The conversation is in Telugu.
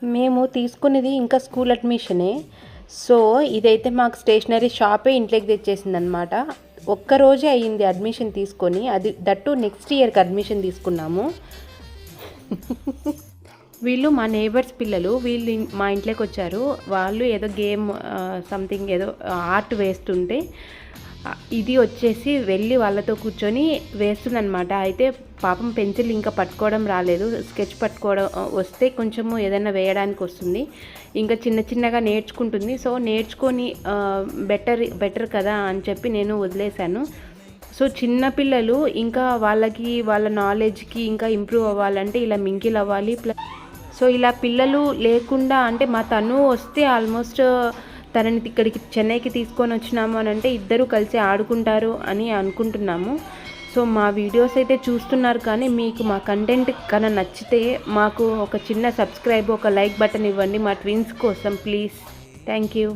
మేము తీసుకునేది ఇంకా స్కూల్ అడ్మిషనే. సో ఇదైతే మాకు స్టేషనరీ షాపే ఇంట్లోకి తెచ్చేసిందనమాట. ఒక్కరోజే అయ్యింది అడ్మిషన్ తీసుకొని, అది దట్టు నెక్స్ట్ ఇయర్కి అడ్మిషన్ తీసుకున్నాము. వీళ్ళు మా నేబర్స్ పిల్లలు, వీళ్ళు మా ఇంట్లోకి వచ్చారు. వాళ్ళు ఏదో గేమ్ సంథింగ్ ఏదో ఆర్ట్ వేస్తుంటే ఇది వచ్చేసి వెళ్ళి వాళ్ళతో కూర్చొని వేస్తుందనమాట. అయితే పాపం పెన్సిల్ ఇంకా పట్టుకోవడం రాలేదు, స్కెచ్ పట్టుకోవడం వస్తే కొంచెము ఏదైనా వేయడానికి వస్తుంది. ఇంకా చిన్న చిన్నగా నేర్చుకుంటుంది. సో నేర్చుకొని బెటర్ కదా అని చెప్పి నేను వదిలేశాను. సో చిన్నపిల్లలు ఇంకా వాళ్ళకి వాళ్ళ నాలెడ్జ్కి ఇంకా ఇంప్రూవ్ అవ్వాలంటే ఇలా మింకిల్ అవ్వాలి. సో ఇలా పిల్లలు లేకుండా అంటే మా తను వస్తే ఆల్మోస్ట్ తనని ఇక్కడికి చెన్నైకి తీసుకొని వచ్చినాము అని అంటే ఇద్దరు కలిసి ఆడుకుంటారు అని అనుకుంటున్నాము. సో మా వీడియోస్ అయితే చూస్తున్నారు, కానీ మీకు మా కంటెంట్ కన్నా నచ్చితే మాకు ఒక చిన్న సబ్స్క్రైబ్, ఒక లైక్ బటన్ ఇవ్వండి మా ట్విన్స్ కోసం ప్లీజ్. Thank you.